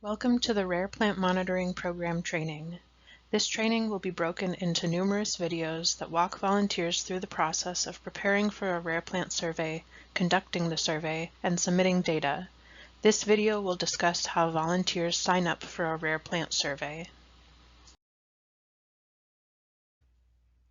Welcome to the Rare Plant Monitoring Program training. This training will be broken into numerous videos that walk volunteers through the process of preparing for a rare plant survey, conducting the survey, and submitting data. This video will discuss how volunteers sign up for a rare plant survey.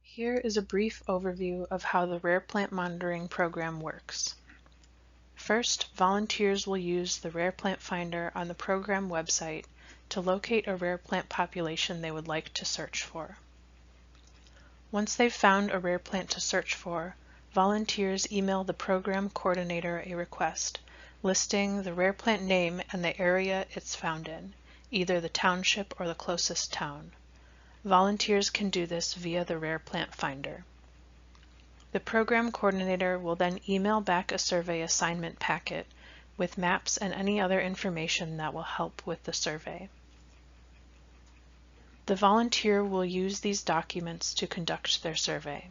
Here is a brief overview of how the Rare Plant Monitoring Program works. First, volunteers will use the Rare Plant Finder on the program website to locate a rare plant population they would like to search for. Once they've found a rare plant to search for, volunteers email the program coordinator a request listing the rare plant name and the area it's found in, either the township or the closest town. Volunteers can do this via the Rare Plant Finder. The program coordinator will then email back a survey assignment packet with maps and any other information that will help with the survey. The volunteer will use these documents to conduct their survey.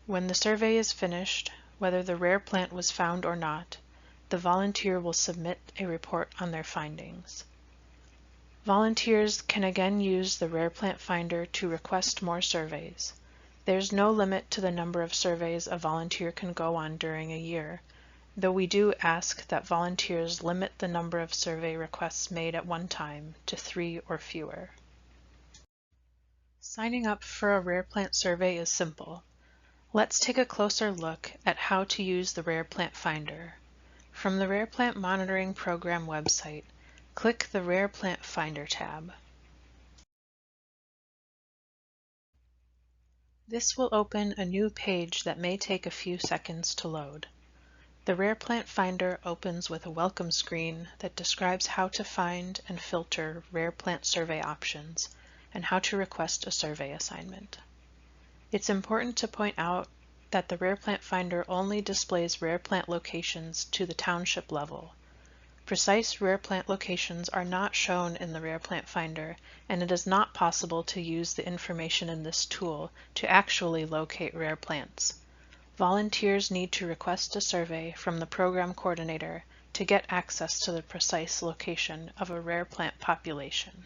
When the survey is finished, whether the rare plant was found or not, the volunteer will submit a report on their findings. Volunteers can again use the Rare Plant Finder to request more surveys. There's no limit to the number of surveys a volunteer can go on during a year, though we do ask that volunteers limit the number of survey requests made at one time to 3 or fewer. Signing up for a rare plant survey is simple. Let's take a closer look at how to use the Rare Plant Finder. From the Rare Plant Monitoring Program website, click the Rare Plant Finder tab. This will open a new page that may take a few seconds to load. The Rare Plant Finder opens with a welcome screen that describes how to find and filter rare plant survey options and how to request a survey assignment. It's important to point out that the Rare Plant Finder only displays rare plant locations to the township level. Precise rare plant locations are not shown in the Rare Plant Finder, and it is not possible to use the information in this tool to actually locate rare plants. Volunteers need to request a survey from the program coordinator to get access to the precise location of a rare plant population.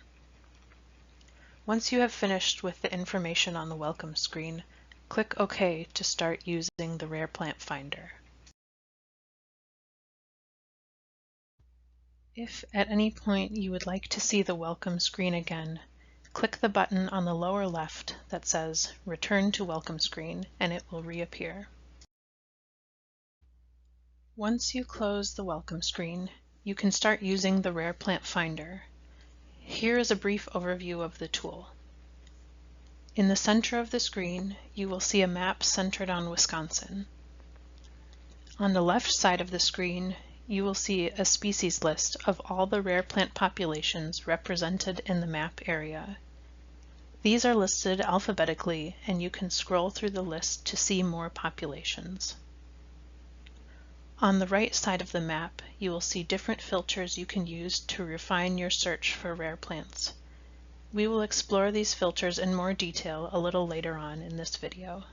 Once you have finished with the information on the welcome screen, click OK to start using the Rare Plant Finder. If at any point you would like to see the welcome screen again, click the button on the lower left that says Return to Welcome Screen and it will reappear. Once you close the welcome screen, you can start using the Rare Plant Finder. Here is a brief overview of the tool. In the center of the screen, you will see a map centered on Wisconsin. On the left side of the screen, you will see a species list of all the rare plant populations represented in the map area. These are listed alphabetically, and you can scroll through the list to see more populations. On the right side of the map, you will see different filters you can use to refine your search for rare plants. We will explore these filters in more detail a little later on in this video.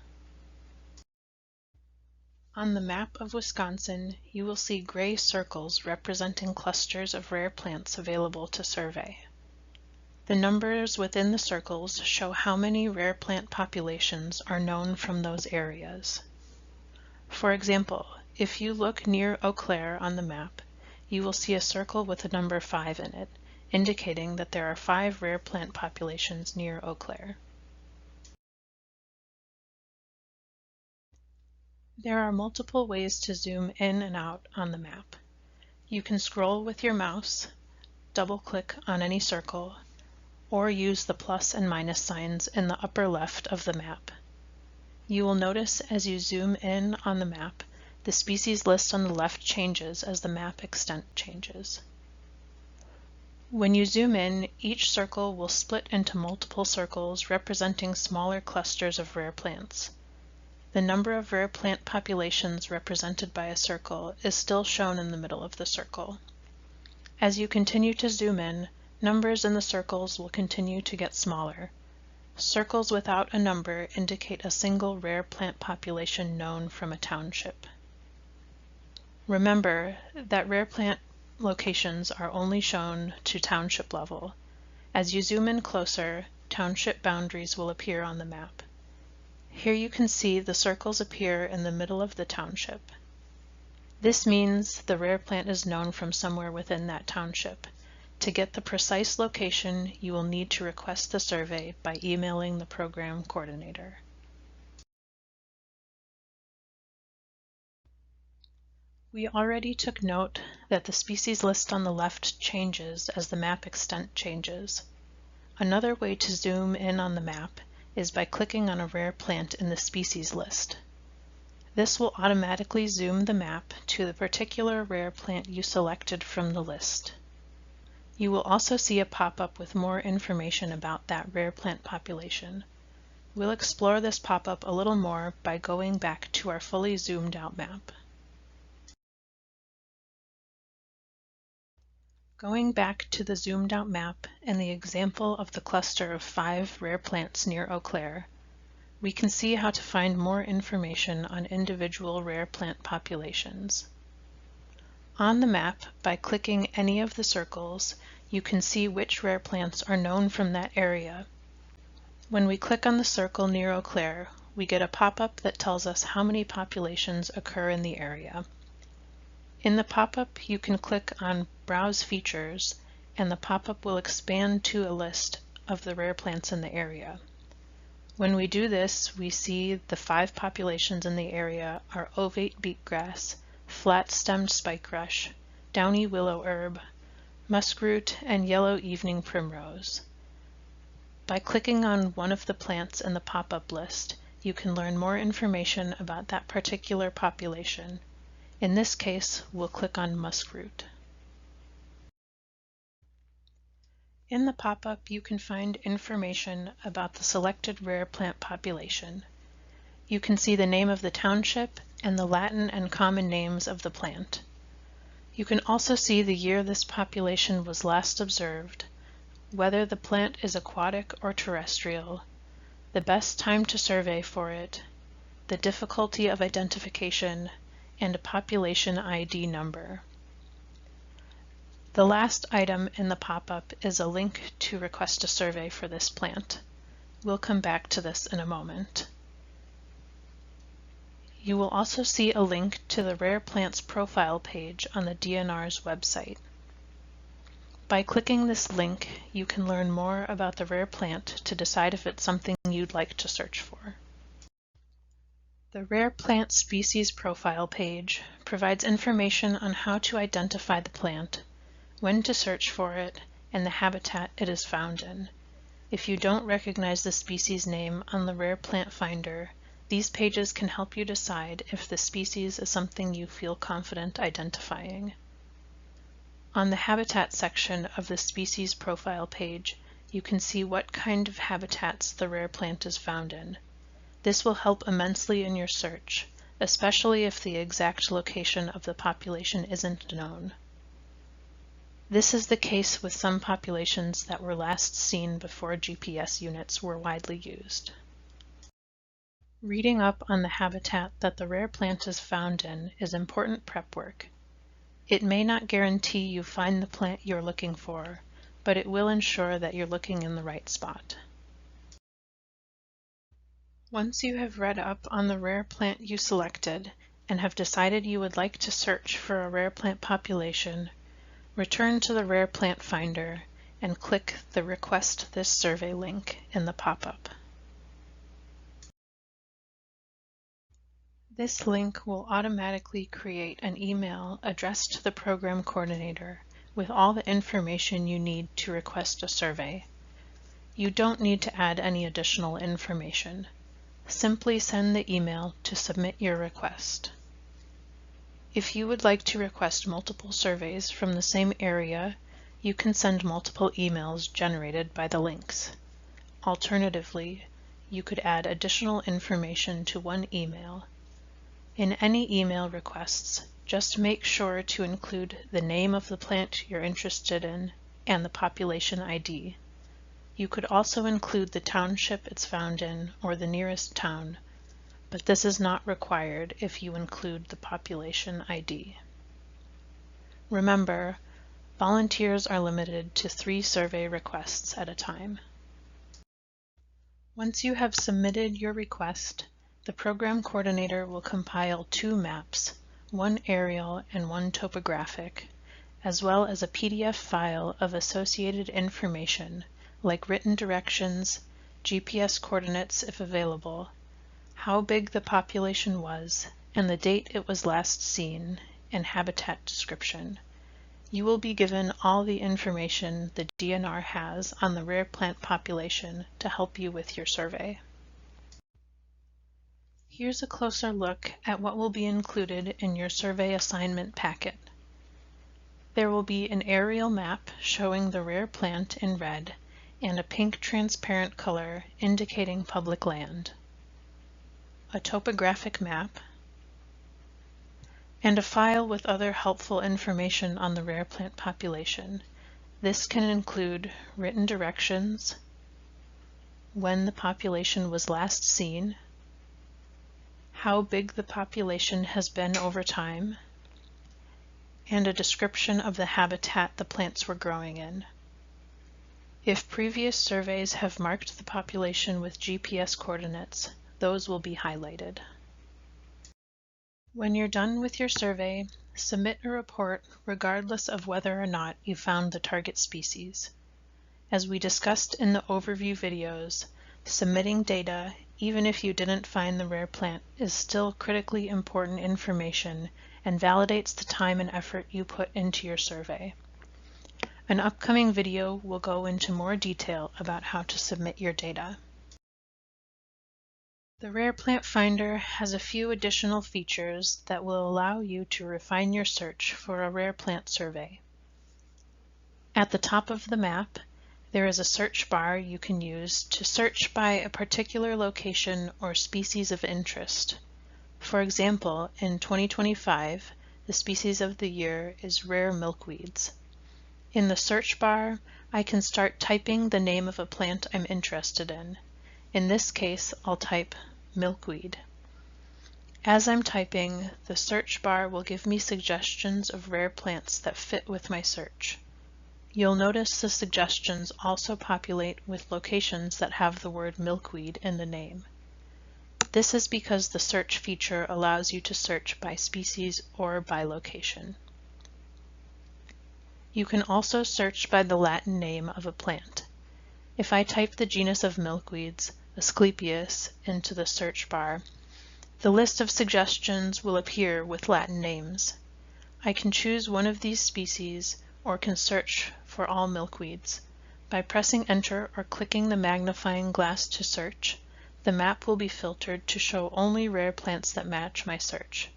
On the map of Wisconsin, you will see gray circles representing clusters of rare plants available to survey. The numbers within the circles show how many rare plant populations are known from those areas. For example, if you look near Eau Claire on the map, you will see a circle with the number 5 in it, indicating that there are 5 rare plant populations near Eau Claire. There are multiple ways to zoom in and out on the map. You can scroll with your mouse, double-click on any circle, or use the plus and minus signs in the upper left of the map. You will notice as you zoom in on the map, the species list on the left changes as the map extent changes. When you zoom in, each circle will split into multiple circles representing smaller clusters of rare plants. The number of rare plant populations represented by a circle is still shown in the middle of the circle. As you continue to zoom in, numbers in the circles will continue to get smaller. Circles without a number indicate a single rare plant population known from a township. Remember that rare plant locations are only shown to township level. As you zoom in closer, township boundaries will appear on the map. Here you can see the circles appear in the middle of the township. This means the rare plant is known from somewhere within that township. To get the precise location, you will need to request the survey by emailing the program coordinator. We already took note that the species list on the left changes as the map extent changes. Another way to zoom in on the map is by clicking on a rare plant in the species list. This will automatically zoom the map to the particular rare plant you selected from the list. You will also see a pop-up with more information about that rare plant population. We'll explore this pop-up a little more by going back to our fully zoomed out map. Going back to the zoomed out map and the example of the cluster of 5 rare plants near Eau Claire, we can see how to find more information on individual rare plant populations. On the map, by clicking any of the circles, you can see which rare plants are known from that area. When we click on the circle near Eau Claire, we get a pop-up that tells us how many populations occur in the area. In the pop-up, you can click on Browse Features, and the pop-up will expand to a list of the rare plants in the area. When we do this, we see the 5 populations in the area are ovate beetgrass, flat-stemmed spikerush, downy willow herb, muskroot, and yellow evening primrose. By clicking on one of the plants in the pop-up list, you can learn more information about that particular population. In this case, we'll click on muskroot. In the pop-up, you can find information about the selected rare plant population. You can see the name of the township and the Latin and common names of the plant. You can also see the year this population was last observed, whether the plant is aquatic or terrestrial, the best time to survey for it, the difficulty of identification, and a population ID number. The last item in the pop-up is a link to request a survey for this plant. We'll come back to this in a moment. You will also see a link to the Rare Plants profile page on the DNR's website. By clicking this link, you can learn more about the rare plant to decide if it's something you'd like to search for. The Rare Plant Species Profile page provides information on how to identify the plant, when to search for it, and the habitat it is found in. If you don't recognize the species name on the Rare Plant Finder, these pages can help you decide if the species is something you feel confident identifying. On the Habitat section of the Species Profile page, you can see what kind of habitats the rare plant is found in. This will help immensely in your search, especially if the exact location of the population isn't known. This is the case with some populations that were last seen before GPS units were widely used. Reading up on the habitat that the rare plant is found in is important prep work. It may not guarantee you find the plant you're looking for, but it will ensure that you're looking in the right spot. Once you have read up on the rare plant you selected and have decided you would like to search for a rare plant population, return to the Rare Plant Finder and click the Request This Survey link in the pop-up. This link will automatically create an email addressed to the program coordinator with all the information you need to request a survey. You don't need to add any additional information. Simply send the email to submit your request. If you would like to request multiple surveys from the same area, you can send multiple emails generated by the links. Alternatively, you could add additional information to one email. In any email requests, just make sure to include the name of the plant you're interested in and the population ID. You could also include the township it's found in or the nearest town, but this is not required if you include the population ID. Remember, Volunteers are limited to 3 survey requests at a time. Once you have submitted your request, the program coordinator will compile 2 maps, one aerial and one topographic, as well as a PDF file of associated information like written directions, GPS coordinates if available, how big the population was, and the date it was last seen, and habitat description. You will be given all the information the DNR has on the rare plant population to help you with your survey. Here's a closer look at what will be included in your survey assignment packet. There will be an aerial map showing the rare plant in red and a pink transparent color indicating public land, a topographic map, and a file with other helpful information on the rare plant population. This can include written directions, when the population was last seen, how big the population has been over time, and a description of the habitat the plants were growing in. If previous surveys have marked the population with GPS coordinates, those will be highlighted. When you're done with your survey, submit a report regardless of whether or not you found the target species. As we discussed in the overview videos, submitting data, even if you didn't find the rare plant, is still critically important information and validates the time and effort you put into your survey. An upcoming video will go into more detail about how to submit your data. The Rare Plant Finder has a few additional features that will allow you to refine your search for a rare plant survey. At the top of the map, there is a search bar you can use to search by a particular location or species of interest. For example, in 2025, the species of the year is rare milkweeds. In the search bar, I can start typing the name of a plant I'm interested in. In this case, I'll type milkweed. As I'm typing, the search bar will give me suggestions of rare plants that fit with my search. You'll notice the suggestions also populate with locations that have the word milkweed in the name. This is because the search feature allows you to search by species or by location. You can also search by the Latin name of a plant. If I type the genus of milkweeds, Asclepias, into the search bar, the list of suggestions will appear with Latin names. I can choose one of these species or can search for all milkweeds. By pressing Enter or clicking the magnifying glass to search, the map will be filtered to show only rare plants that match my search.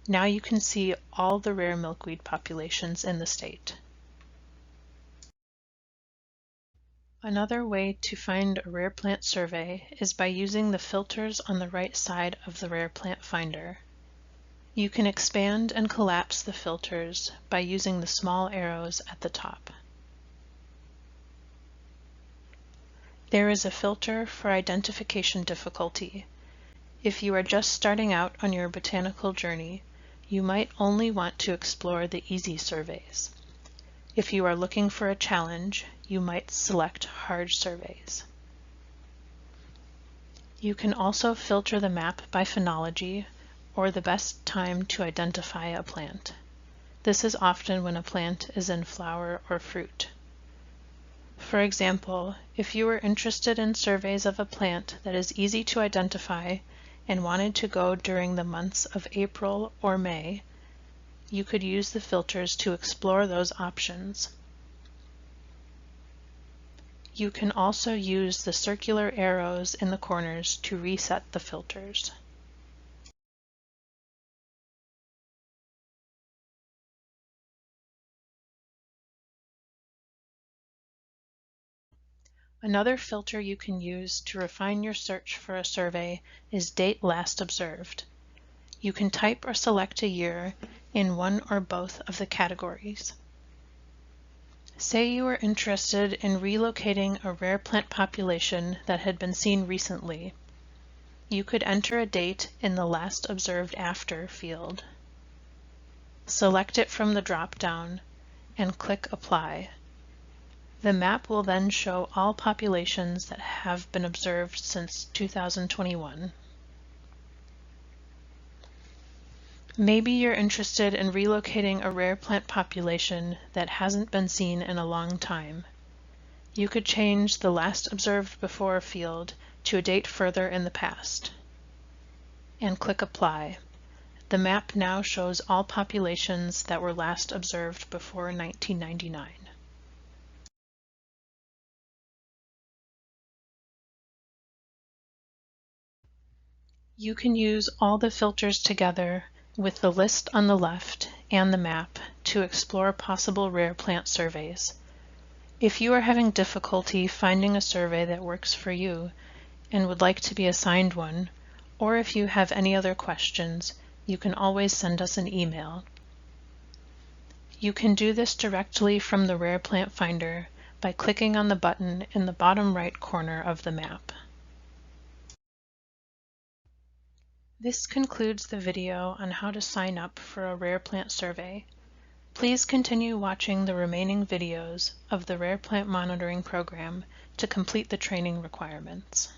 Now you can see all the rare milkweed populations in the state. Another way to find a rare plant survey is by using the filters on the right side of the Rare Plant Finder. You can expand and collapse the filters by using the small arrows at the top. There is a filter for identification difficulty. If you are just starting out on your botanical journey, you might only want to explore the easy surveys. If you are looking for a challenge, you might select hard surveys. You can also filter the map by phenology or the best time to identify a plant. This is often when a plant is in flower or fruit. For example, if you were interested in surveys of a plant that is easy to identify and wanted to go during the months of April or May, you could use the filters to explore those options. You can also use the circular arrows in the corners to reset the filters. Another filter you can use to refine your search for a survey is Date Last Observed. You can type or select a year in one or both of the categories. Say you are interested in relocating a rare plant population that had been seen recently. You could enter a date in the Last Observed After field. Select it from the drop-down and click Apply. The map will then show all populations that have been observed since 2021. Maybe you're interested in relocating a rare plant population that hasn't been seen in a long time. You could change the last observed before field to a date further in the past, and click Apply. The map now shows all populations that were last observed before 1999. You can use all the filters together with the list on the left and the map to explore possible rare plant surveys. If you are having difficulty finding a survey that works for you and would like to be assigned one, or if you have any other questions, you can always send us an email. You can do this directly from the Rare Plant Finder by clicking on the button in the bottom right corner of the map. This concludes the video on how to sign up for a rare plant survey. Please continue watching the remaining videos of the Rare Plant Monitoring Program to complete the training requirements.